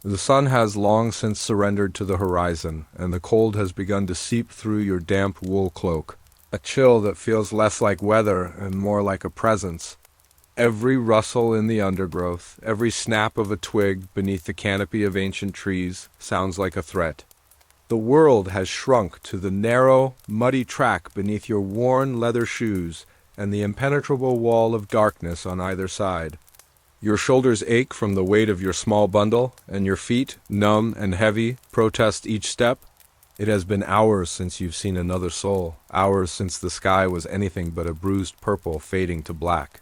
The sun has long since surrendered to the horizon, and the cold has begun to seep through your damp wool cloak, a chill that feels less like weather and more like a presence. Every rustle in the undergrowth, every snap of a twig beneath the canopy of ancient trees sounds like a threat. The world has shrunk to the narrow, muddy track beneath your worn leather shoes and the impenetrable wall of darkness on either side. Your shoulders ache from the weight of your small bundle, and your feet, numb and heavy, protest each step. It has been hours since you've seen another soul, hours since the sky was anything but a bruised purple fading to black.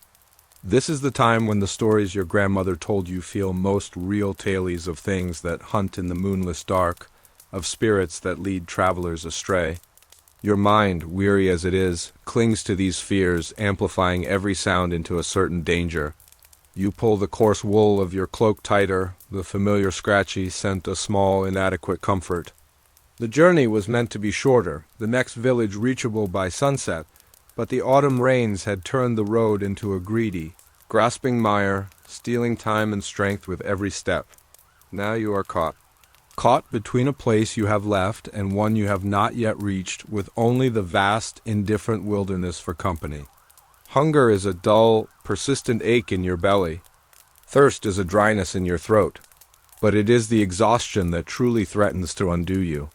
This is the time when the stories your grandmother told you feel most real tales of things that hunt in the moonless dark, of spirits that lead travelers astray. Your mind, weary as it is, clings to these fears, amplifying every sound into a certain danger. You pull the coarse wool of your cloak tighter, the familiar scratchy scent a small, inadequate comfort. The journey was meant to be shorter, the next village reachable by sunset, but the autumn rains had turned the road into a greedy, grasping mire, stealing time and strength with every step. Now you are caught. Caught between a place you have left and one you have not yet reached, with only the vast, indifferent wilderness for company. Hunger is a dull, persistent ache in your belly. Thirst is a dryness in your throat. But it is the exhaustion that truly threatens to undo you.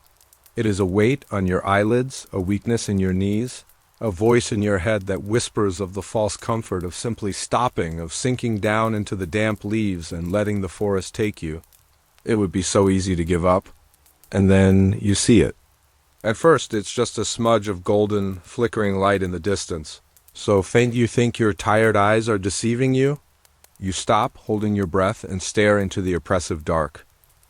It is a weight on your eyelids, a weakness in your knees, a voice in your head that whispers of the false comfort of simply stopping, of sinking down into the damp leaves and letting the forest take you. It would be so easy to give up. And then you see it. At first, it's just a smudge of golden, flickering light in the distance. So faint you think your tired eyes are deceiving you? You stop, holding your breath, and stare into the oppressive dark.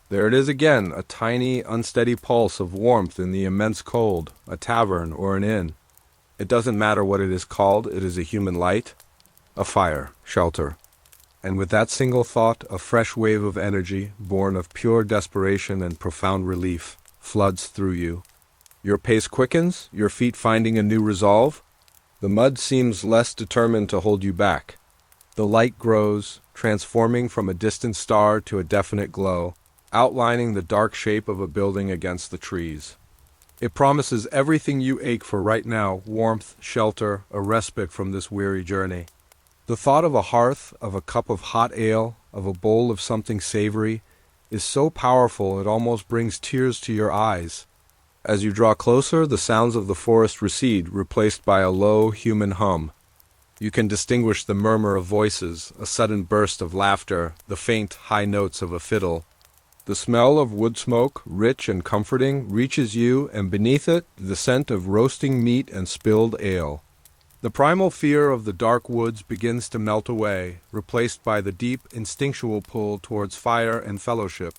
There it is again, a tiny, unsteady pulse of warmth in the immense cold, a tavern or an inn. It doesn't matter what it is called, it is a human light, a fire, shelter. And with that single thought, a fresh wave of energy, born of pure desperation and profound relief, floods through you. Your pace quickens, your feet finding a new resolve. The mud seems less determined to hold you back. The light grows, transforming from a distant star to a definite glow, outlining the dark shape of a building against the trees. It promises everything you ache for right now: warmth, shelter, a respite from this weary journey. The thought of a hearth, of a cup of hot ale, of a bowl of something savory, is so powerful it almost brings tears to your eyes. As you draw closer, the sounds of the forest recede, replaced by a low, human hum. You can distinguish the murmur of voices, a sudden burst of laughter, the faint, high notes of a fiddle. The smell of wood smoke, rich and comforting, reaches you, and beneath it, the scent of roasting meat and spilled ale. The primal fear of the dark woods begins to melt away, replaced by the deep, instinctual pull towards fire and fellowship.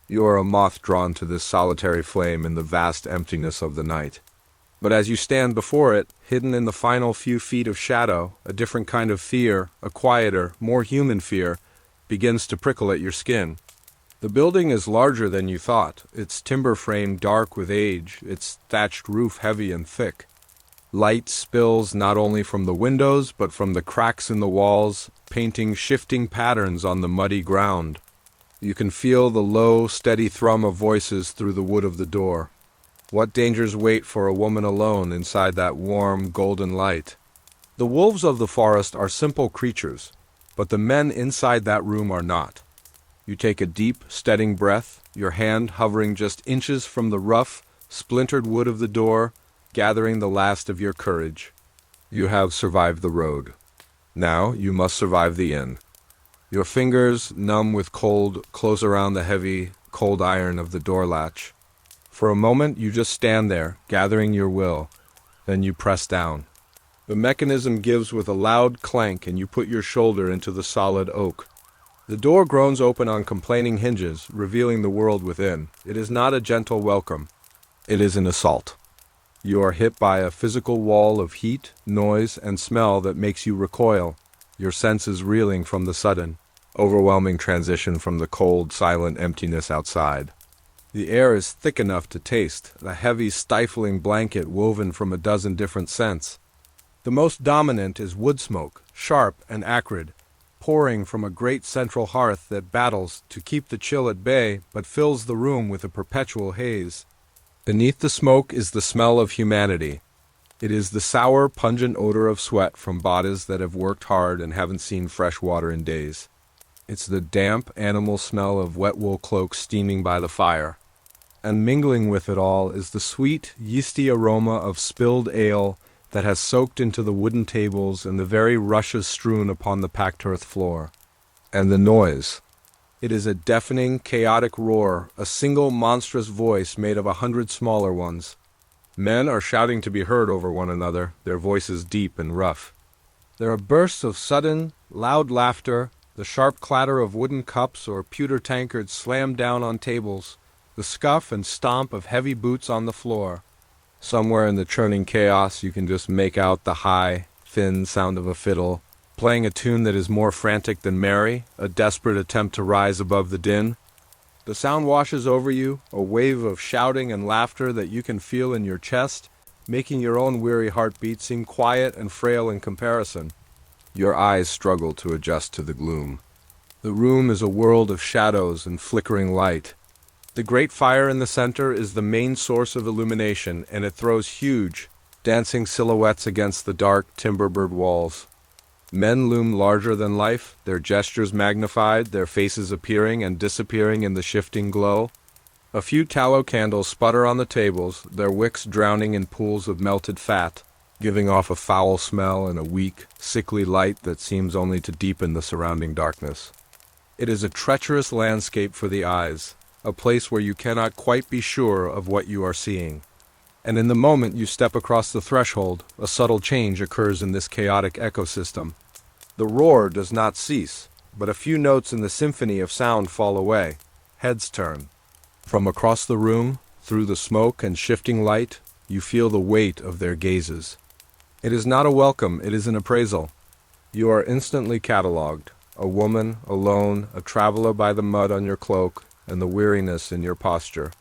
You are a moth drawn to this solitary flame in the vast emptiness of the night. But as you stand before it, hidden in the final few feet of shadow, a different kind of fear, a quieter, more human fear, begins to prickle at your skin. The building is larger than you thought, its timber frame dark with age, its thatched roof heavy and thick. Light spills not only from the windows, but from the cracks in the walls, painting shifting patterns on the muddy ground. You can feel the low, steady thrum of voices through the wood of the door. What dangers wait for a woman alone inside that warm, golden light? The wolves of the forest are simple creatures, but the men inside that room are not. You take a deep, steadying breath, your hand hovering just inches from the rough, splintered wood of the door, gathering the last of your courage. You have survived the road. Now you must survive the inn. Your fingers, numb with cold, close around the heavy, cold iron of the door latch. For a moment you just stand there, gathering your will. Then you press down. The mechanism gives with a loud clank, and you put your shoulder into the solid oak. The door groans open on complaining hinges, revealing the world within. It is not a gentle welcome. It is an assault. You are hit by a physical wall of heat, noise, and smell that makes you recoil, your senses reeling from the sudden, overwhelming transition from the cold, silent emptiness outside. The air is thick enough to taste, a heavy, stifling blanket woven from a dozen different scents. The most dominant is wood smoke, sharp and acrid, pouring from a great central hearth that battles to keep the chill at bay but fills the room with a perpetual haze. Beneath the smoke is the smell of humanity. It is the sour, pungent odor of sweat from bodies that have worked hard and haven't seen fresh water in days. It's the damp, animal smell of wet wool cloaks steaming by the fire. And mingling with it all is the sweet, yeasty aroma of spilled ale that has soaked into the wooden tables and the very rushes strewn upon the packed earth floor. And the noise. It is a deafening, chaotic roar, a single monstrous voice made of 100 smaller ones. Men are shouting to be heard over one another, their voices deep and rough. There are bursts of sudden, loud laughter, the sharp clatter of wooden cups or pewter tankards slammed down on tables, the scuff and stomp of heavy boots on the floor. Somewhere in the churning chaos you can just make out the high, thin sound of a fiddle, playing a tune that is more frantic than merry, a desperate attempt to rise above the din. The sound washes over you, a wave of shouting and laughter that you can feel in your chest, making your own weary heartbeat seem quiet and frail in comparison. Your eyes struggle to adjust to the gloom. The room is a world of shadows and flickering light. The great fire in the center is the main source of illumination, and it throws huge, dancing silhouettes against the dark, timber-bird walls. Men loom larger than life, their gestures magnified, their faces appearing and disappearing in the shifting glow. A few tallow candles sputter on the tables, their wicks drowning in pools of melted fat, giving off a foul smell and a weak, sickly light that seems only to deepen the surrounding darkness. It is a treacherous landscape for the eyes, a place where you cannot quite be sure of what you are seeing. And in the moment you step across the threshold, a subtle change occurs in this chaotic ecosystem. The roar does not cease, but a few notes in the symphony of sound fall away. Heads turn. From across the room, through the smoke and shifting light, you feel the weight of their gazes. It is not a welcome, it is an appraisal. You are instantly catalogued, a woman, alone, a traveler by the mud on your cloak and the weariness in your posture.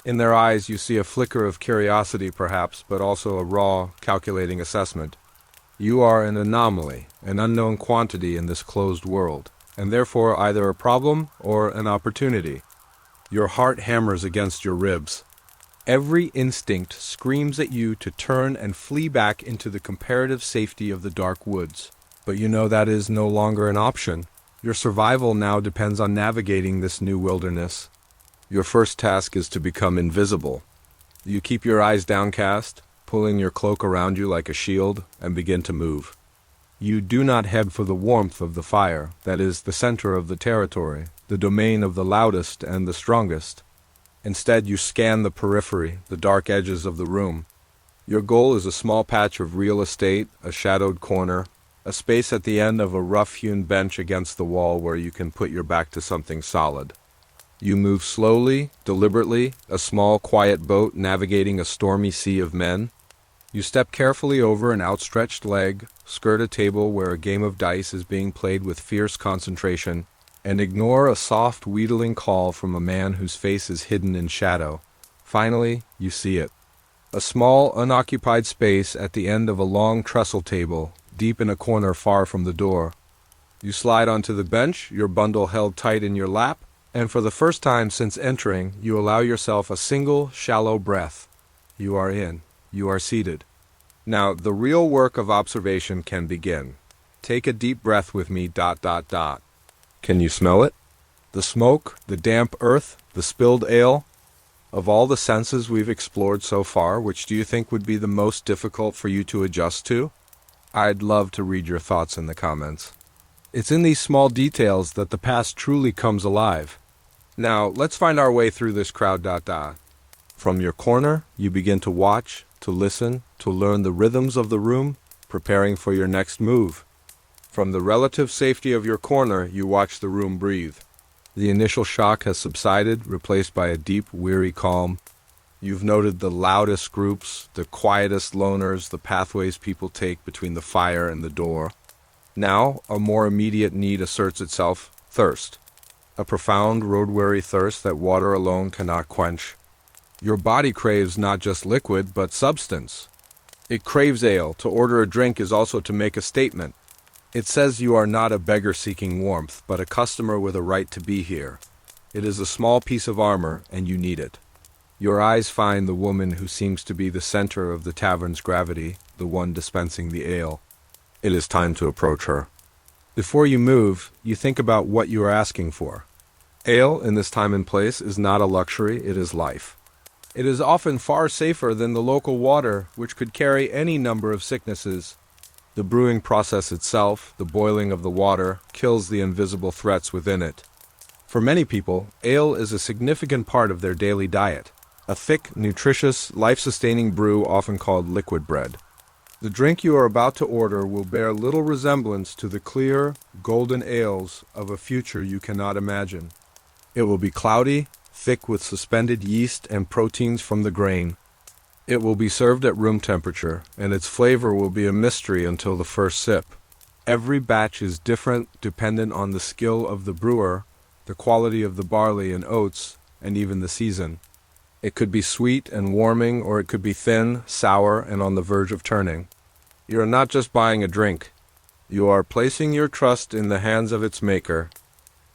In their eyes you see a flicker of curiosity perhaps, but also a raw, calculating assessment. You are an anomaly, an unknown quantity in this closed world, and therefore either a problem or an opportunity. Your heart hammers against your ribs. Every instinct screams at you to turn and flee back into the comparative safety of the dark woods. But you know that is no longer an option. Your survival now depends on navigating this new wilderness. Your first task is to become invisible. You keep your eyes downcast, pulling your cloak around you like a shield, and begin to move. You do not head for the warmth of the fire, that is the center of the territory, the domain of the loudest and the strongest. Instead, you scan the periphery, the dark edges of the room. Your goal is a small patch of real estate, a shadowed corner, a space at the end of a rough-hewn bench against the wall where you can put your back to something solid. You move slowly, deliberately, a small, quiet boat navigating a stormy sea of men. You step carefully over an outstretched leg, skirt a table where a game of dice is being played with fierce concentration, and ignore a soft, wheedling call from a man whose face is hidden in shadow. Finally, you see it. A small, unoccupied space at the end of a long trestle table, deep in a corner far from the door. You slide onto the bench, your bundle held tight in your lap, and for the first time since entering, you allow yourself a single, shallow breath. You are in. You are seated. Now, the real work of observation can begin. Take a deep breath with me, ... Can you smell it? The smoke, the damp earth, the spilled ale? Of all the senses we've explored so far, which do you think would be the most difficult for you to adjust to? I'd love to read your thoughts in the comments. It's in these small details that the past truly comes alive. Now, let's find our way through this crowd ... From your corner, you begin to watch, to listen, to learn the rhythms of the room, preparing for your next move. From the relative safety of your corner, you watch the room breathe. The initial shock has subsided, replaced by a deep, weary calm. You've noted the loudest groups, the quietest loners, the pathways people take between the fire and the door. Now, a more immediate need asserts itself: thirst. A profound, road-weary thirst that water alone cannot quench. Your body craves not just liquid, but substance. It craves ale. To order a drink is also to make a statement. It says you are not a beggar seeking warmth, but a customer with a right to be here. It is a small piece of armor, and you need it. Your eyes find the woman who seems to be the center of the tavern's gravity, the one dispensing the ale. It is time to approach her. Before you move, you think about what you are asking for. Ale, in this time and place, is not a luxury, it is life. It is often far safer than the local water, which could carry any number of sicknesses. The brewing process itself, the boiling of the water, kills the invisible threats within it. For many people, ale is a significant part of their daily diet, a thick, nutritious, life-sustaining brew often called liquid bread. The drink you are about to order will bear little resemblance to the clear, golden ales of a future you cannot imagine. It will be cloudy, thick with suspended yeast and proteins from the grain. It will be served at room temperature, and its flavor will be a mystery until the first sip. Every batch is different dependent on the skill of the brewer, the quality of the barley and oats, and even the season. It could be sweet and warming, or it could be thin, sour, and on the verge of turning. You are not just buying a drink. You are placing your trust in the hands of its maker.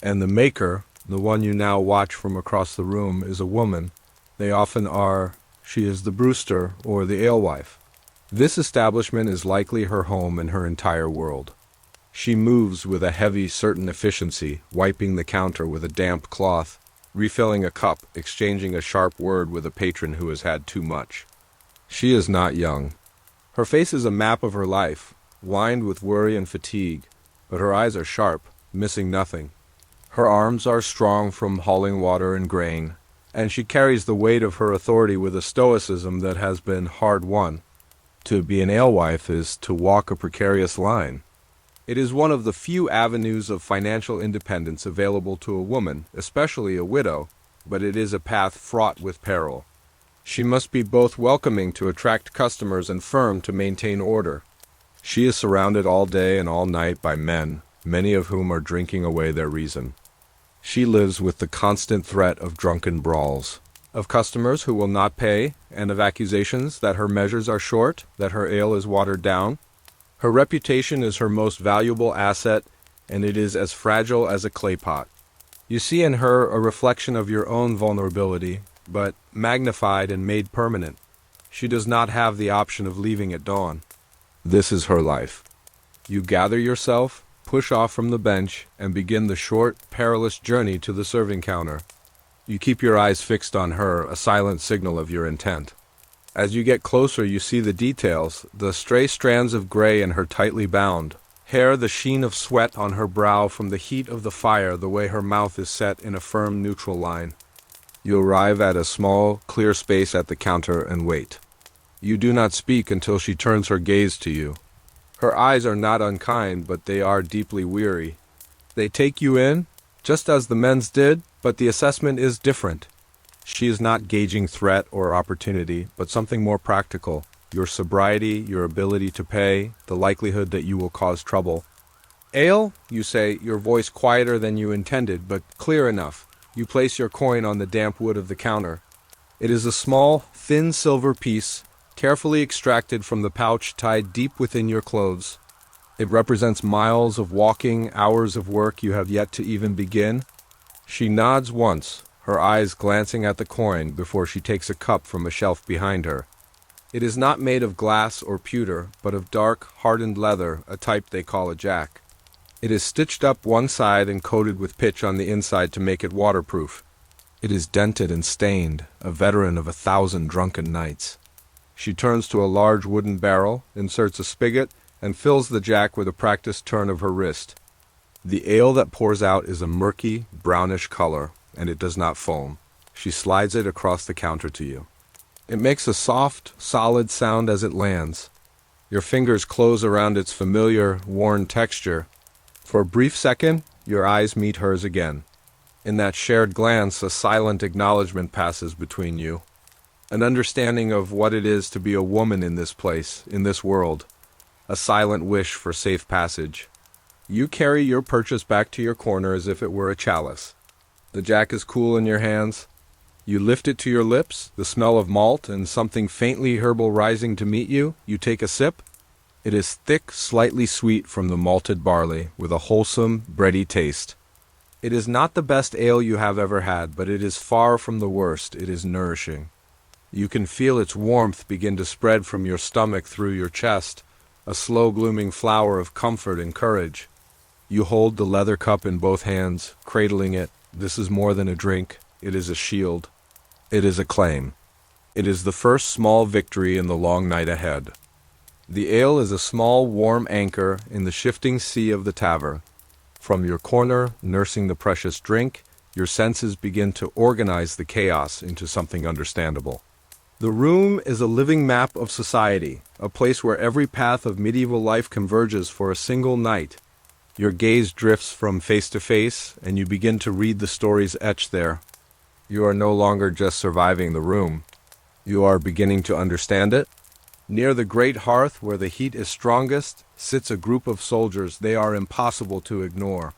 And the maker, the one you now watch from across the room, is a woman. They often are. She is the brewster or the alewife. This establishment is likely her home and her entire world. She moves with a heavy, certain efficiency, wiping the counter with a damp cloth, refilling a cup, exchanging a sharp word with a patron who has had too much. She is not young. Her face is a map of her life, lined with worry and fatigue, but her eyes are sharp, missing nothing. Her arms are strong from hauling water and grain, and she carries the weight of her authority with a stoicism that has been hard-won. To be an alewife is to walk a precarious line. It is one of the few avenues of financial independence available to a woman, especially a widow, but it is a path fraught with peril. She must be both welcoming to attract customers and firm to maintain order. She is surrounded all day and all night by men, many of whom are drinking away their reason. She lives with the constant threat of drunken brawls, of customers who will not pay, and of accusations that her measures are short, that her ale is watered down. Her reputation is her most valuable asset, and it is as fragile as a clay pot. You see in her a reflection of your own vulnerability, but magnified and made permanent. She does not have the option of leaving at dawn. This is her life. You gather yourself, push off from the bench, and begin the short, perilous journey to the serving counter. You keep your eyes fixed on her, a silent signal of your intent. As you get closer, you see the details, the stray strands of gray in her tightly bound hair, the sheen of sweat on her brow from the heat of the fire, the way her mouth is set in a firm neutral line. You arrive at a small, clear space at the counter and wait. You do not speak until she turns her gaze to you. Her eyes are not unkind, but they are deeply weary. They take you in, just as the men's did, but the assessment is different. She is not gauging threat or opportunity, but something more practical. Your sobriety, your ability to pay, the likelihood that you will cause trouble. Ale, you say, your voice quieter than you intended, but clear enough. You place your coin on the damp wood of the counter. It is a small, thin silver piece, carefully extracted from the pouch tied deep within your clothes. It represents miles of walking, hours of work you have yet to even begin. She nods once, her eyes glancing at the coin before she takes a cup from a shelf behind her. It is not made of glass or pewter, but of dark, hardened leather, a type they call a jack. It is stitched up one side and coated with pitch on the inside to make it waterproof. It is dented and stained, a veteran of 1,000 drunken nights. She turns to a large wooden barrel, inserts a spigot, and fills the jack with a practiced turn of her wrist. The ale that pours out is a murky, brownish color, and it does not foam. She slides it across the counter to you. It makes a soft, solid sound as it lands. Your fingers close around its familiar, worn texture. For a brief second, your eyes meet hers again. In that shared glance, a silent acknowledgement passes between you. An understanding of what it is to be a woman in this place, in this world. A silent wish for safe passage. You carry your purchase back to your corner as if it were a chalice. The jack is cool in your hands. You lift it to your lips, the smell of malt and something faintly herbal rising to meet you. You take a sip. It is thick, slightly sweet from the malted barley, with a wholesome, bready taste. It is not the best ale you have ever had, but it is far from the worst. It is nourishing. You can feel its warmth begin to spread from your stomach through your chest, a slow glooming flower of comfort and courage. You hold the leather cup in both hands, cradling it. This is more than a drink. It is a shield. It is a claim. It is the first small victory in the long night ahead. The ale is a small, warm anchor in the shifting sea of the tavern. From your corner, nursing the precious drink, your senses begin to organize the chaos into something understandable. The room is a living map of society, a place where every path of medieval life converges for a single night. Your gaze drifts from face to face, and you begin to read the stories etched there. You are no longer just surviving the room. You are beginning to understand it. Near the great hearth, where the heat is strongest, sits a group of soldiers they are impossible to ignore.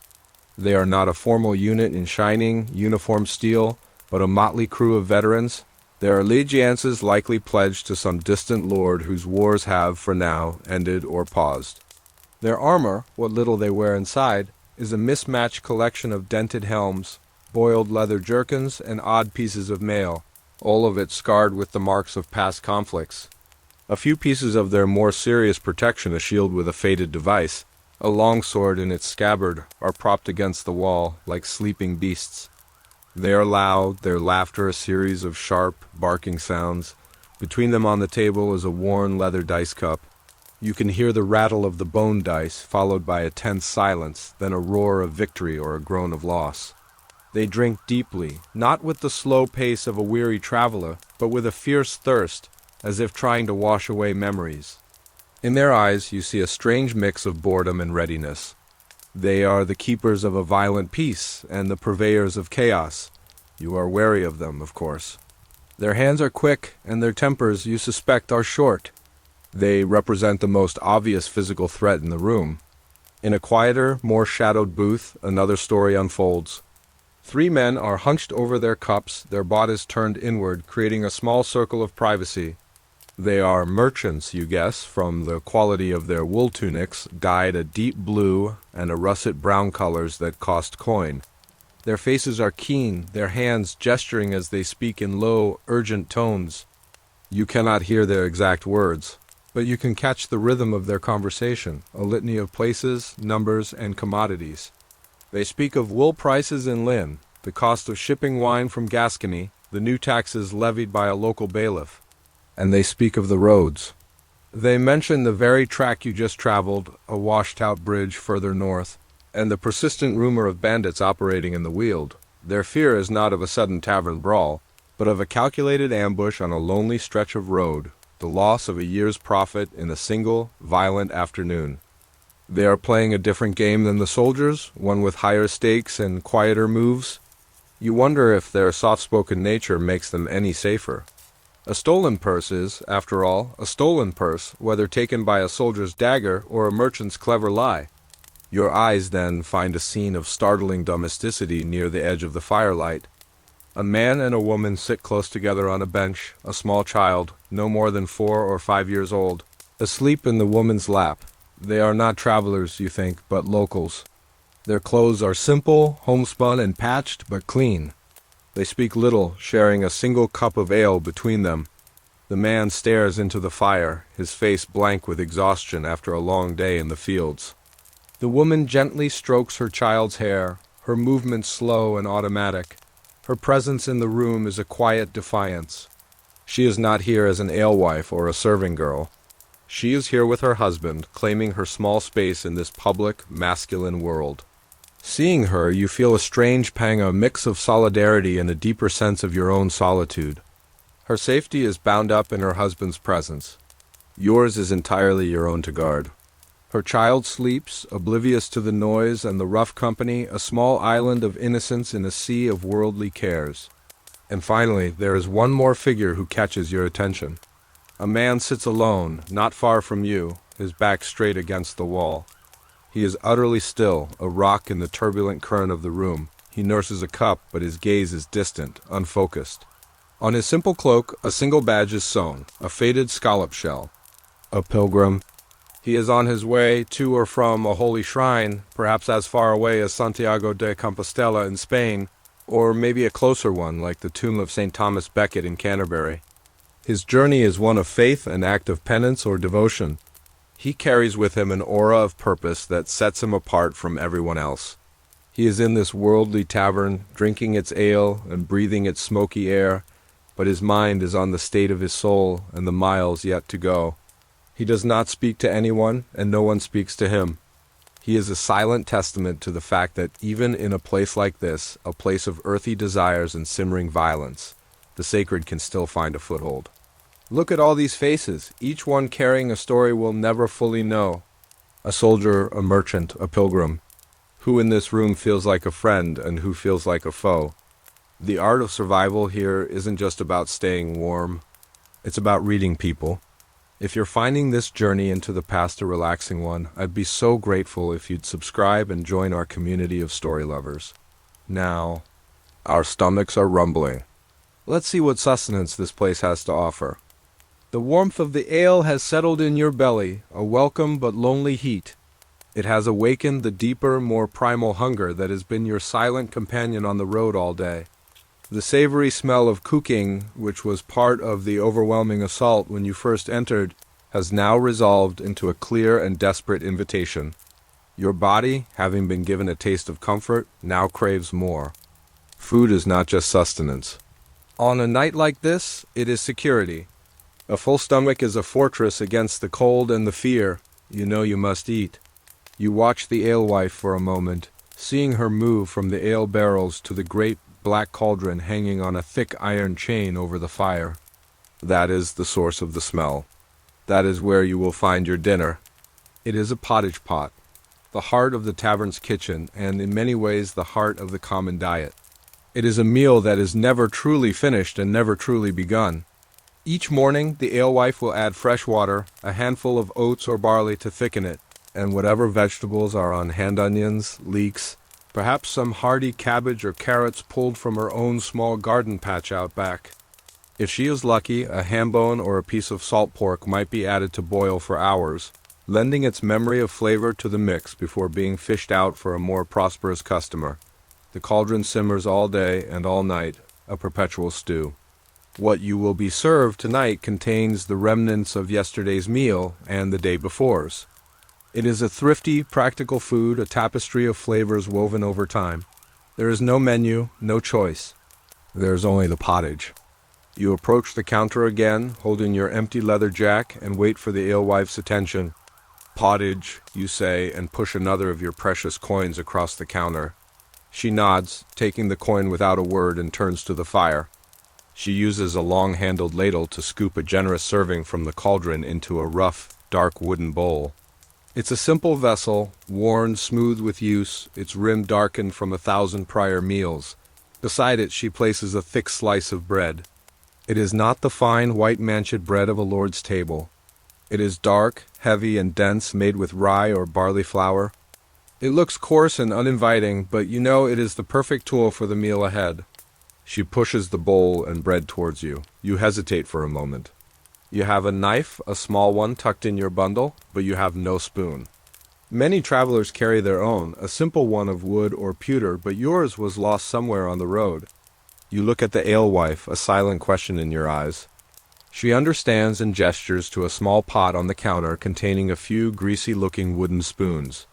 They are not a formal unit in shining, uniform steel, but a motley crew of veterans. They are allegiances likely pledged to some distant lord whose wars have, for now, ended or paused. Their armor, what little they wear inside, is a mismatched collection of dented helms, boiled leather jerkins, and odd pieces of mail, all of it scarred with the marks of past conflicts. A few pieces of their more serious protection, a shield with a faded device, a long sword in its scabbard, are propped against the wall like sleeping beasts. They are loud, their laughter a series of sharp, barking sounds. Between them on the table is a worn leather dice cup. You can hear the rattle of the bone dice, followed by a tense silence, then a roar of victory or a groan of loss. They drink deeply, not with the slow pace of a weary traveler, but with a fierce thirst, as if trying to wash away memories. In their eyes you see a strange mix of boredom and readiness. They are the keepers of a violent peace and the purveyors of chaos. You are wary of them, of course. Their hands are quick, and their tempers, you suspect, are short. They represent the most obvious physical threat in the room. In a quieter, more shadowed booth, another story unfolds. 3 men are hunched over their cups, their bodies turned inward, creating a small circle of privacy. They are merchants, you guess, from the quality of their wool tunics, dyed a deep blue and a russet brown colors that cost coin. Their faces are keen, their hands gesturing as they speak in low, urgent tones. You cannot hear their exact words, but you can catch the rhythm of their conversation, a litany of places, numbers, and commodities. They speak of wool prices in Lynn, the cost of shipping wine from Gascony, the new taxes levied by a local bailiff. And they speak of the roads. They mention the very track you just traveled, a washed-out bridge further north, and the persistent rumor of bandits operating in the Weald. Their fear is not of a sudden tavern brawl, but of a calculated ambush on a lonely stretch of road, the loss of a year's profit in a single, violent afternoon. They are playing a different game than the soldiers, one with higher stakes and quieter moves. You wonder if their soft-spoken nature makes them any safer. A stolen purse is, after all, a stolen purse, whether taken by a soldier's dagger or a merchant's clever lie. Your eyes, then, find a scene of startling domesticity near the edge of the firelight. A man and a woman sit close together on a bench, a small child, no more than 4 or 5 years old, asleep in the woman's lap. They are not travelers, you think, but locals. Their clothes are simple, homespun, and patched, but clean. They speak little, sharing a single cup of ale between them. The man stares into the fire, his face blank with exhaustion after a long day in the fields. The woman gently strokes her child's hair, her movements slow and automatic. Her presence in the room is a quiet defiance. She is not here as an alewife or a serving girl. She is here with her husband, claiming her small space in this public, masculine world. Seeing her, you feel a strange pang, a mix of solidarity and a deeper sense of your own solitude. Her safety is bound up in her husband's presence. Yours is entirely your own to guard. Her child sleeps, oblivious to the noise and the rough company, a small island of innocence in a sea of worldly cares. And finally, there is one more figure who catches your attention. A man sits alone, not far from you, his back straight against the wall. He is utterly still, a rock in the turbulent current of the room. He nurses a cup, but his gaze is distant, unfocused. On his simple cloak, a single badge is sewn, a faded scallop shell. A pilgrim. He is on his way to or from a holy shrine, perhaps as far away as Santiago de Compostela in Spain, or maybe a closer one like the tomb of St. Thomas Becket in Canterbury. His journey is one of faith, an act of penance or devotion. He carries with him an aura of purpose that sets him apart from everyone else. He is in this worldly tavern, drinking its ale and breathing its smoky air, but his mind is on the state of his soul and the miles yet to go. He does not speak to anyone, and no one speaks to him. He is a silent testament to the fact that even in a place like this, a place of earthy desires and simmering violence, the sacred can still find a foothold. Look at all these faces, each one carrying a story we'll never fully know. A soldier, a merchant, a pilgrim. Who in this room feels like a friend and who feels like a foe? The art of survival here isn't just about staying warm. It's about reading people. If you're finding this journey into the past a relaxing one, I'd be so grateful if you'd subscribe and join our community of story lovers. Now, our stomachs are rumbling. Let's see what sustenance this place has to offer. The warmth of the ale has settled in your belly, a welcome but lonely heat. It has awakened the deeper, more primal hunger that has been your silent companion on the road all day. The savory smell of cooking, which was part of the overwhelming assault when you first entered, has now resolved into a clear and desperate invitation. Your body, having been given a taste of comfort, now craves more. Food is not just sustenance. On a night like this, it is security. A full stomach is a fortress against the cold and the fear. You know you must eat. You watch the alewife for a moment, seeing her move from the ale barrels to the great black cauldron hanging on a thick iron chain over the fire. That is the source of the smell. That is where you will find your dinner. It is a pottage pot, the heart of the tavern's kitchen, and in many ways the heart of the common diet. It is a meal that is never truly finished and never truly begun. Each morning, the alewife will add fresh water, a handful of oats or barley to thicken it, and whatever vegetables are on hand onions, leeks, perhaps some hardy cabbage or carrots pulled from her own small garden patch out back. If she is lucky, a ham bone or a piece of salt pork might be added to boil for hours, lending its memory of flavor to the mix before being fished out for a more prosperous customer. The cauldron simmers all day and all night, a perpetual stew. What you will be served tonight contains the remnants of yesterday's meal and the day before's. It is a thrifty, practical food, a tapestry of flavors woven over time. There is no menu, no choice. There is only the pottage. You approach the counter again, holding your empty leather jack, and wait for the alewife's attention. Pottage, you say, and push another of your precious coins across the counter. She nods, taking the coin without a word, and turns to the fire. She uses a long-handled ladle to scoop a generous serving from the cauldron into a rough, dark wooden bowl. It's a simple vessel, worn smooth with use, its rim darkened from 1,000 prior meals. Beside it she places a thick slice of bread. It is not the fine, white-manchet bread of a lord's table. It is dark, heavy, and dense, made with rye or barley flour. It looks coarse and uninviting, but you know it is the perfect tool for the meal ahead. She pushes the bowl and bread towards you. You hesitate for a moment. You have a knife, a small one, tucked in your bundle, but you have no spoon. Many travelers carry their own, a simple one of wood or pewter, but yours was lost somewhere on the road. You look at the alewife, a silent question in your eyes. She understands and gestures to a small pot on the counter containing a few greasy-looking wooden spoons.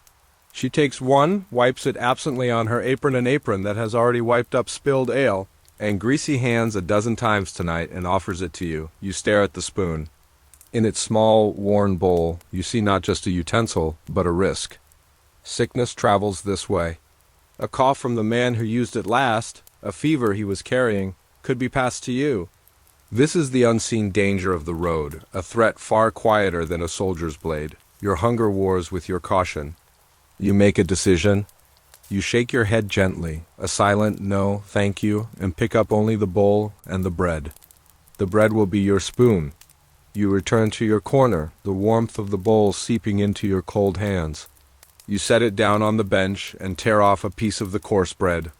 She takes one, wipes it absently on her apron, an apron that has already wiped up spilled ale, and greasy hands 12 times tonight, and offers it to you. You stare at the spoon. In its small, worn bowl, you see not just a utensil, but a risk. Sickness travels this way. A cough from the man who used it last, a fever he was carrying, could be passed to you. This is the unseen danger of the road, a threat far quieter than a soldier's blade. Your hunger wars with your caution. You make a decision. You shake your head gently, a silent no, thank you, and pick up only the bowl and the bread. The bread will be your spoon. You return to your corner, the warmth of the bowl seeping into your cold hands. You set it down on the bench and tear off a piece of the coarse bread.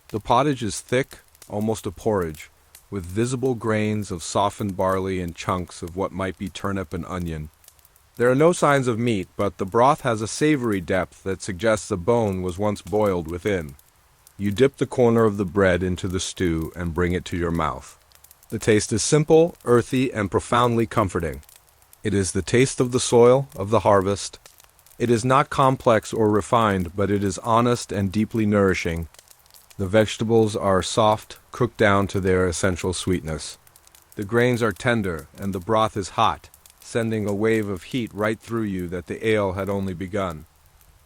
The pottage is thick, almost a porridge, with visible grains of softened barley and chunks of what might be turnip and onion. There are no signs of meat, but the broth has a savory depth that suggests a bone was once boiled within. You dip the corner of the bread into the stew and bring it to your mouth. The taste is simple, earthy, and profoundly comforting. It is the taste of the soil, of the harvest. It is not complex or refined, but it is honest and deeply nourishing. The vegetables are soft, cooked down to their essential sweetness. The grains are tender, and the broth is hot, sending a wave of heat right through you that the ale had only begun.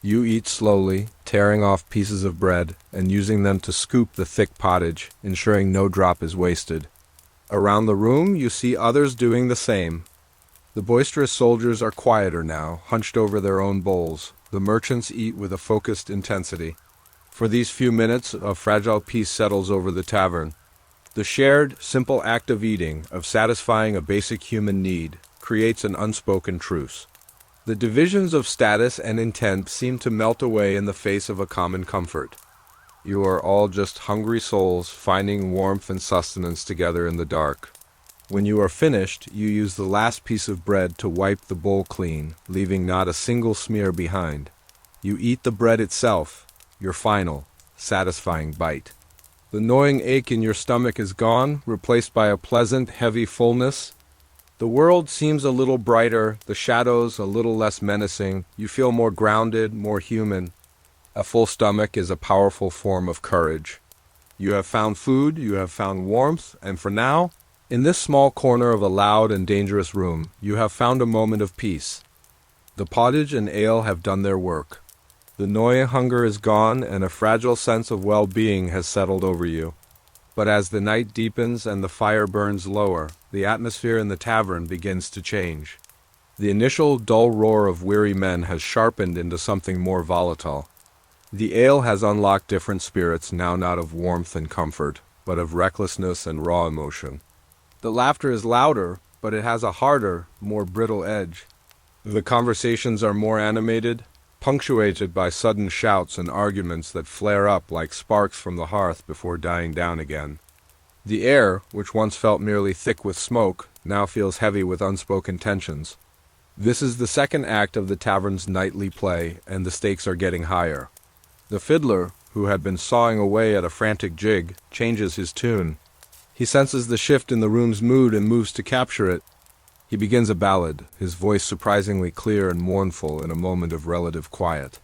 You eat slowly, tearing off pieces of bread and using them to scoop the thick pottage, ensuring no drop is wasted. Around the room, you see others doing the same. The boisterous soldiers are quieter now, hunched over their own bowls. The merchants eat with a focused intensity. For these few minutes, a fragile peace settles over the tavern. The shared, simple act of eating, of satisfying a basic human need, creates an unspoken truce. The divisions of status and intent seem to melt away in the face of a common comfort. You are all just hungry souls finding warmth and sustenance together in the dark. When you are finished, you use the last piece of bread to wipe the bowl clean, leaving not a single smear behind. You eat the bread itself, your final, satisfying bite. The gnawing ache in your stomach is gone, replaced by a pleasant, heavy fullness. The world seems a little brighter, the shadows a little less menacing. You feel more grounded, more human. A full stomach is a powerful form of courage. You have found food, you have found warmth, and for now, in this small corner of a loud and dangerous room, you have found a moment of peace. The pottage and ale have done their work. The gnawing hunger is gone, and a fragile sense of well-being has settled over you. But as the night deepens and the fire burns lower, the atmosphere in the tavern begins to change. The initial dull roar of weary men has sharpened into something more volatile. The ale has unlocked different spirits, now not of warmth and comfort, but of recklessness and raw emotion. The laughter is louder, but it has a harder, more brittle edge. The conversations are more animated, punctuated by sudden shouts and arguments that flare up like sparks from the hearth before dying down again. The air, which once felt merely thick with smoke, now feels heavy with unspoken tensions. This is the second act of the tavern's nightly play, and the stakes are getting higher. The fiddler, who had been sawing away at a frantic jig, changes his tune. He senses the shift in the room's mood and moves to capture it. He begins a ballad, his voice surprisingly clear and mournful in a moment of relative quiet.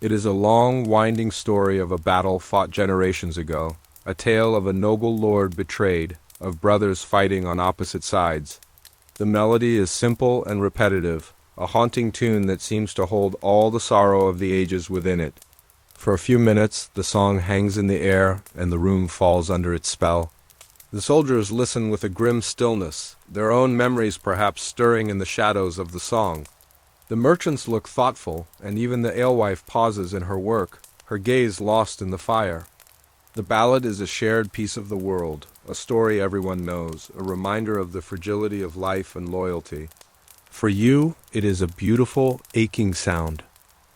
It is a long, winding story of a battle fought generations ago, a tale of a noble lord betrayed, of brothers fighting on opposite sides. The melody is simple and repetitive, a haunting tune that seems to hold all the sorrow of the ages within it. For a few minutes, the song hangs in the air, and the room falls under its spell. The soldiers listen with a grim stillness, their own memories perhaps stirring in the shadows of the song. The merchants look thoughtful, and even the alewife pauses in her work, her gaze lost in the fire. The ballad is a shared piece of the world, a story everyone knows, a reminder of the fragility of life and loyalty. For you, it is a beautiful, aching sound,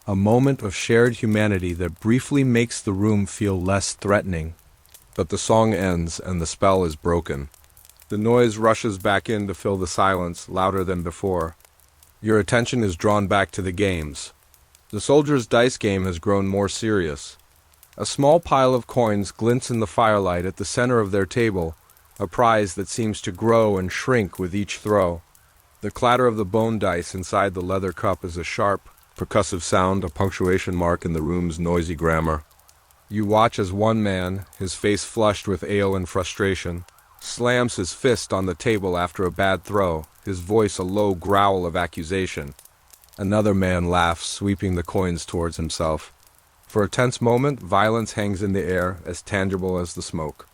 a moment of shared humanity that briefly makes the room feel less threatening. But the song ends, and the spell is broken. The noise rushes back in to fill the silence, louder than before. Your attention is drawn back to the games. The soldiers' dice game has grown more serious. A small pile of coins glints in the firelight at the center of their table, a prize that seems to grow and shrink with each throw. The clatter of the bone dice inside the leather cup is a sharp, percussive sound, a punctuation mark in the room's noisy grammar. You watch as one man, his face flushed with ale and frustration, slams his fist on the table after a bad throw, his voice a low growl of accusation. Another man laughs, sweeping the coins towards himself. For a tense moment, violence hangs in the air, as tangible as the smoke.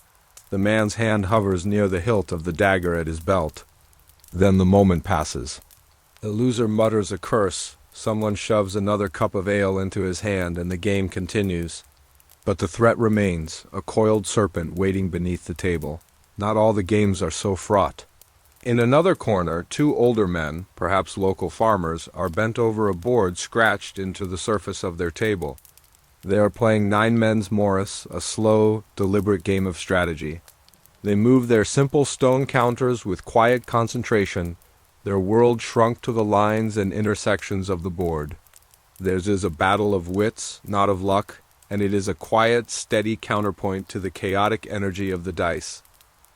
The man's hand hovers near the hilt of the dagger at his belt. Then the moment passes. The loser mutters a curse, someone shoves another cup of ale into his hand, and the game continues. But the threat remains, a coiled serpent waiting beneath the table. Not all the games are so fraught. In another corner, two older men, perhaps local farmers, are bent over a board scratched into the surface of their table. They are playing nine men's Morris, a slow, deliberate game of strategy. They move their simple stone counters with quiet concentration, Their world shrunk to the lines and intersections of the board. Theirs is a battle of wits, not of luck, and it is a quiet, steady counterpoint to the chaotic energy of the dice.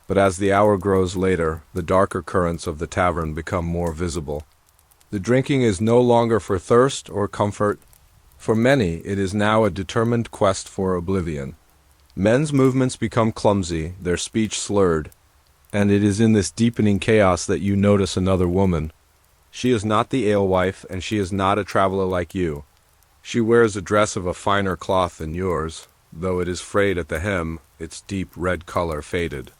But as the hour grows later, the darker currents of the tavern become more visible. The drinking is no longer for thirst or comfort. For many, it is now a determined quest for oblivion. Men's movements become clumsy, their speech slurred, and it is in this deepening chaos that you notice another woman. She is not the alewife, and she is not a traveler like you. She wears a dress of a finer cloth than yours, though it is frayed at the hem, its deep red color faded.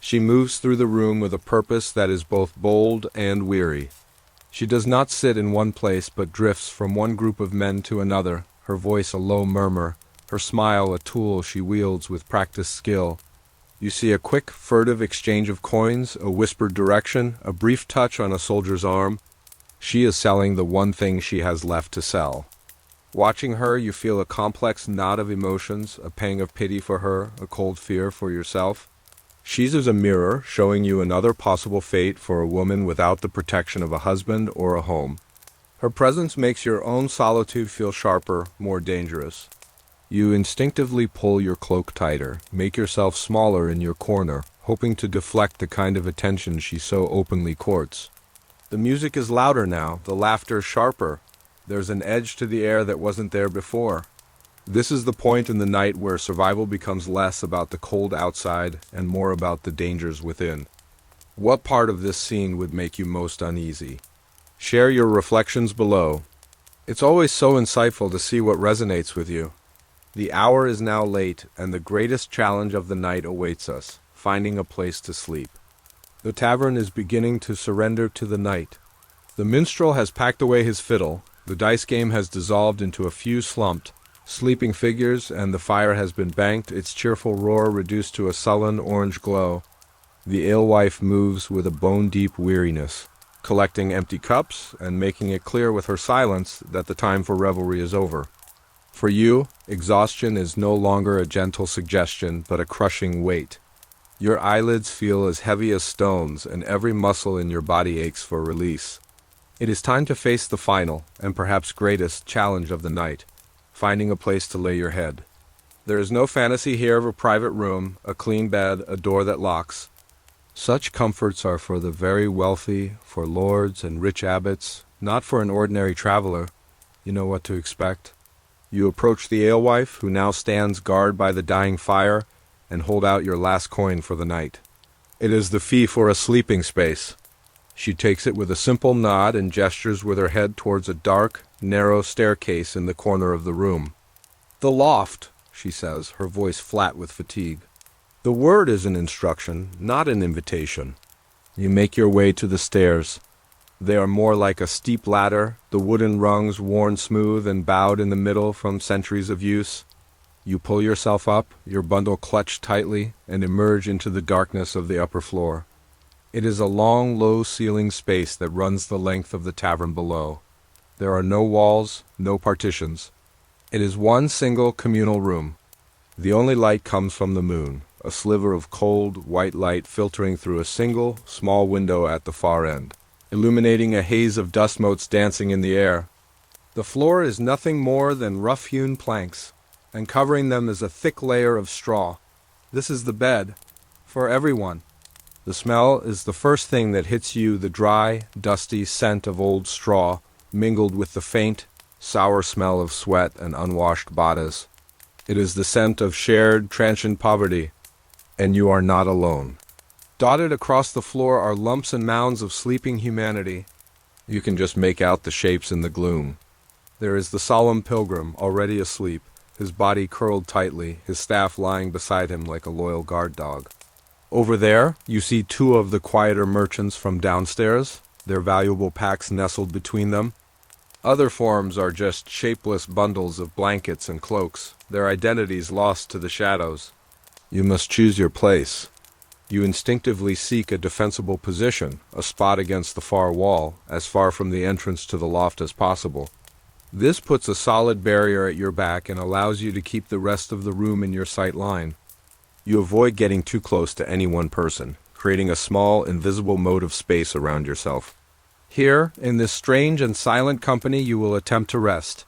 She moves through the room with a purpose that is both bold and weary. She does not sit in one place, but drifts from one group of men to another, her voice a low murmur, her smile a tool she wields with practiced skill. You see a quick, furtive exchange of coins, a whispered direction, a brief touch on a soldier's arm. She is selling the one thing she has left to sell. Watching her, you feel a complex knot of emotions, a pang of pity for her, a cold fear for yourself. She's as a mirror, showing you another possible fate for a woman without the protection of a husband or a home. Her presence makes your own solitude feel sharper, more dangerous. You instinctively pull your cloak tighter, make yourself smaller in your corner, hoping to deflect the kind of attention she so openly courts. The music is louder now, the laughter sharper. There's an edge to the air that wasn't there before. This is the point in the night where survival becomes less about the cold outside and more about the dangers within. What part of this scene would make you most uneasy? Share your reflections below. It's always so insightful to see what resonates with you. The hour is now late, and the greatest challenge of the night awaits us, finding a place to sleep. The tavern is beginning to surrender to the night. The minstrel has packed away his fiddle, the dice game has dissolved into a few slumped, sleeping figures, and the fire has been banked, its cheerful roar reduced to a sullen orange glow. The alewife moves with a bone-deep weariness, collecting empty cups and making it clear with her silence that the time for revelry is over. For you, exhaustion is no longer a gentle suggestion, but a crushing weight. Your eyelids feel as heavy as stones, and every muscle in your body aches for release. It is time to face the final, and perhaps greatest, challenge of the night, finding a place to lay your head. There is no fantasy here of a private room, a clean bed, a door that locks. Such comforts are for the very wealthy, for lords and rich abbots, not for an ordinary traveler. You know what to expect. You approach the alewife, who now stands guard by the dying fire, and hold out your last coin for the night. It is the fee for a sleeping space. She takes it with a simple nod and gestures with her head towards a dark, narrow staircase in the corner of the room. "The loft," she says, her voice flat with fatigue. The word is an instruction, not an invitation. You make your way to the stairs. They are more like a steep ladder, the wooden rungs worn smooth and bowed in the middle from centuries of use. You pull yourself up, your bundle clutched tightly, and emerge into the darkness of the upper floor. It is a long, low-ceilinged space that runs the length of the tavern below. There are no walls, no partitions. It is one single communal room. The only light comes from the moon, a sliver of cold, white light filtering through a single, small window at the far end, illuminating a haze of dust motes dancing in the air. The floor is nothing more than rough-hewn planks, and covering them is a thick layer of straw. This is the bed, for everyone. The smell is the first thing that hits you, the dry, dusty scent of old straw, mingled with the faint, sour smell of sweat and unwashed bodies. It is the scent of shared, transient poverty, and you are not alone. Dotted across the floor are lumps and mounds of sleeping humanity. You can just make out the shapes in the gloom. There is the solemn pilgrim, already asleep, his body curled tightly, his staff lying beside him like a loyal guard dog. Over there, you see two of the quieter merchants from downstairs, their valuable packs nestled between them. Other forms are just shapeless bundles of blankets and cloaks, their identities lost to the shadows. You must choose your place. You instinctively seek a defensible position, a spot against the far wall, as far from the entrance to the loft as possible. This puts a solid barrier at your back and allows you to keep the rest of the room in your sight line. You avoid getting too close to any one person, creating a small, invisible moat of space around yourself. Here, in this strange and silent company, you will attempt to rest.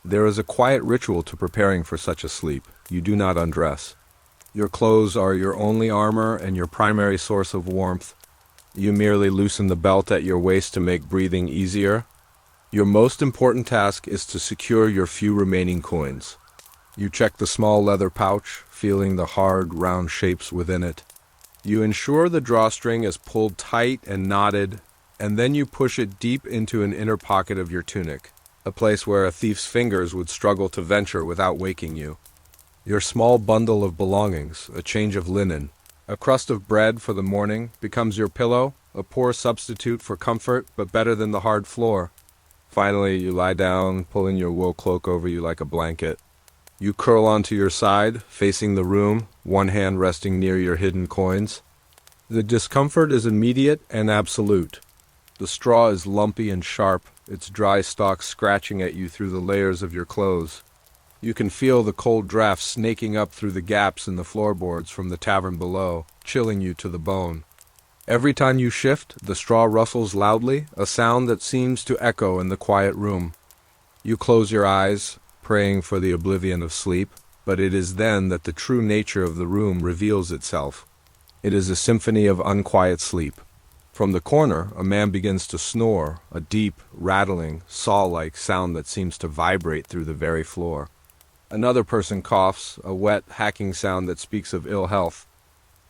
There is a quiet ritual to preparing for such a sleep. You do not undress. Your clothes are your only armor and your primary source of warmth. You merely loosen the belt at your waist to make breathing easier. Your most important task is to secure your few remaining coins. You check the small leather pouch, feeling the hard, round shapes within it. You ensure the drawstring is pulled tight and knotted, and then you push it deep into an inner pocket of your tunic, a place where a thief's fingers would struggle to venture without waking you. Your small bundle of belongings, a change of linen, a crust of bread for the morning, becomes your pillow, a poor substitute for comfort, but better than the hard floor. Finally, you lie down, pulling your wool cloak over you like a blanket. You curl onto your side, facing the room, one hand resting near your hidden coins. The discomfort is immediate and absolute. The straw is lumpy and sharp, its dry stalk scratching at you through the layers of your clothes. You can feel the cold draft snaking up through the gaps in the floorboards from the tavern below, chilling you to the bone. Every time you shift, the straw rustles loudly, a sound that seems to echo in the quiet room. You close your eyes, praying for the oblivion of sleep, but it is then that the true nature of the room reveals itself. It is a symphony of unquiet sleep. From the corner, a man begins to snore, a deep, rattling, saw-like sound that seems to vibrate through the very floor. Another person coughs, a wet, hacking sound that speaks of ill health.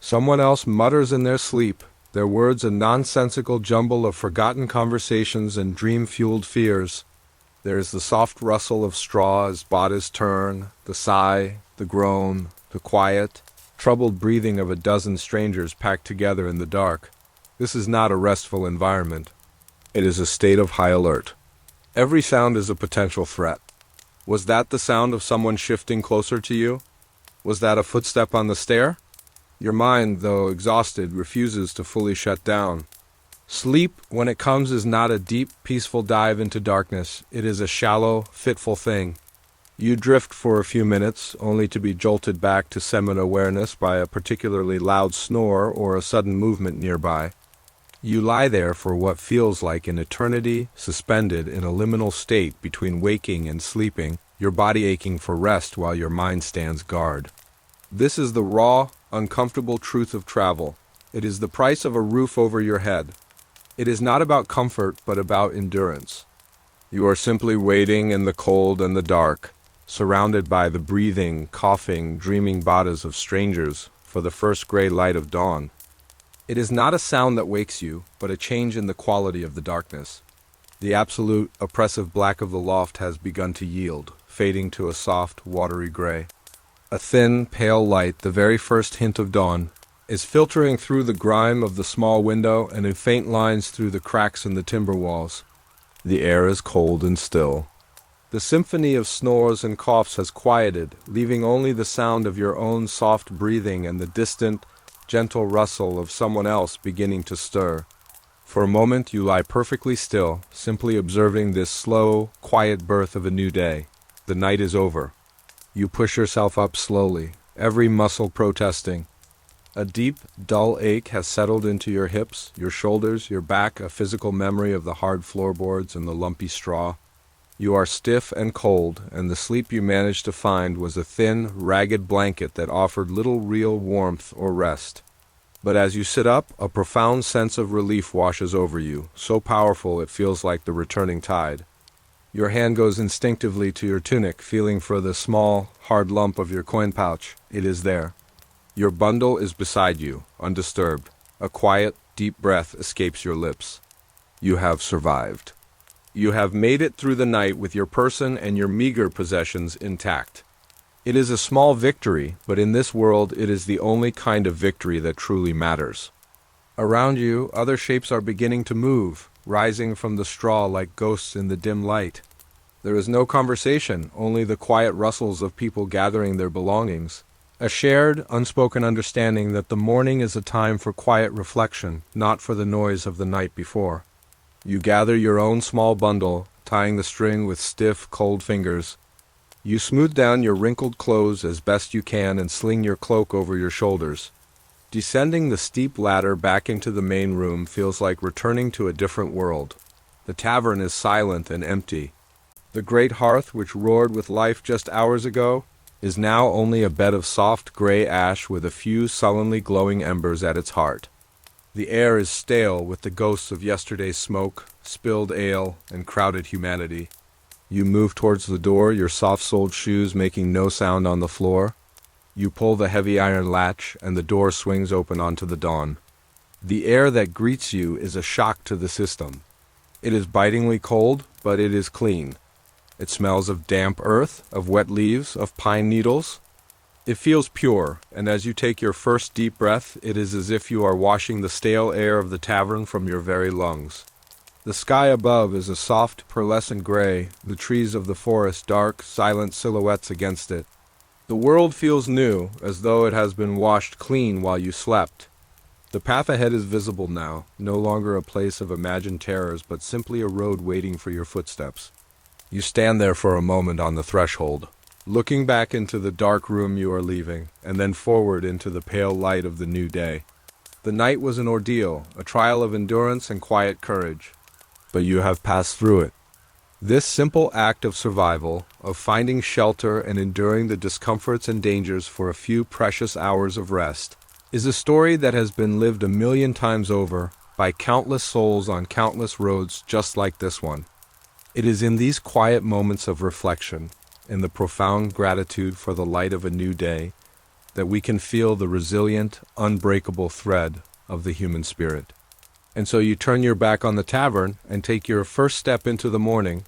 Someone else mutters in their sleep, their words a nonsensical jumble of forgotten conversations and dream-fueled fears. There is the soft rustle of straw as bodies turn, the sigh, the groan, the quiet, troubled breathing of a dozen strangers packed together in the dark. This is not a restful environment. It is a state of high alert. Every sound is a potential threat. Was that the sound of someone shifting closer to you? Was that a footstep on the stair? Your mind, though exhausted, refuses to fully shut down. Sleep, when it comes, is not a deep, peaceful dive into darkness. It is a shallow, fitful thing. You drift for a few minutes, only to be jolted back to semi-awareness by a particularly loud snore or a sudden movement nearby. You lie there for what feels like an eternity, suspended in a liminal state between waking and sleeping, your body aching for rest while your mind stands guard. This is the raw, uncomfortable truth of travel. It is the price of a roof over your head. It is not about comfort, but about endurance. You are simply waiting in the cold and the dark, surrounded by the breathing, coughing, dreaming bodies of strangers for the first gray light of dawn. It is not a sound that wakes you, but a change in the quality of the darkness. The absolute, oppressive black of the loft has begun to yield, fading to a soft, watery gray. A thin, pale light, the very first hint of dawn, is filtering through the grime of the small window and in faint lines through the cracks in the timber walls. The air is cold and still. The symphony of snores and coughs has quieted, leaving only the sound of your own soft breathing and the distant, gentle rustle of someone else beginning to stir. For a moment you lie perfectly still, simply observing this slow, quiet birth of a new day. The night is over. You push yourself up slowly, every muscle protesting. A deep, dull ache has settled into your hips, your shoulders, your back, a physical memory of the hard floorboards and the lumpy straw. You are stiff and cold, and the sleep you managed to find was a thin, ragged blanket that offered little real warmth or rest. But as you sit up, a profound sense of relief washes over you, so powerful it feels like the returning tide. Your hand goes instinctively to your tunic, feeling for the small, hard lump of your coin pouch. It is there. Your bundle is beside you, undisturbed. A quiet, deep breath escapes your lips. You have survived. You have made it through the night with your person and your meager possessions intact. It is a small victory, but in this world it is the only kind of victory that truly matters. Around you, other shapes are beginning to move, rising from the straw like ghosts in the dim light. There is no conversation, only the quiet rustles of people gathering their belongings. A shared, unspoken understanding that the morning is a time for quiet reflection, not for the noise of the night before. You gather your own small bundle, tying the string with stiff, cold fingers. You smooth down your wrinkled clothes as best you can and sling your cloak over your shoulders. Descending the steep ladder back into the main room feels like returning to a different world. The tavern is silent and empty. The great hearth, which roared with life just hours ago, is now only a bed of soft gray ash with a few sullenly glowing embers at its heart. The air is stale with the ghosts of yesterday's smoke, spilled ale, and crowded humanity. You move towards the door, your soft-soled shoes making no sound on the floor. You pull the heavy iron latch, and the door swings open onto the dawn. The air that greets you is a shock to the system. It is bitingly cold, but it is clean. It smells of damp earth, of wet leaves, of pine needles. It feels pure, and as you take your first deep breath, it is as if you are washing the stale air of the tavern from your very lungs. The sky above is a soft, pearlescent gray, the trees of the forest dark, silent silhouettes against it. The world feels new, as though it has been washed clean while you slept. The path ahead is visible now, no longer a place of imagined terrors, but simply a road waiting for your footsteps. You stand there for a moment on the threshold, looking back into the dark room you are leaving, and then forward into the pale light of the new day. The night was an ordeal, a trial of endurance and quiet courage. But you have passed through it. This simple act of survival, of finding shelter and enduring the discomforts and dangers for a few precious hours of rest, is a story that has been lived 1,000,000 times over by countless souls on countless roads just like this one. It is in these quiet moments of reflection, in the profound gratitude for the light of a new day, that we can feel the resilient, unbreakable thread of the human spirit. And so you turn your back on the tavern and take your first step into the morning,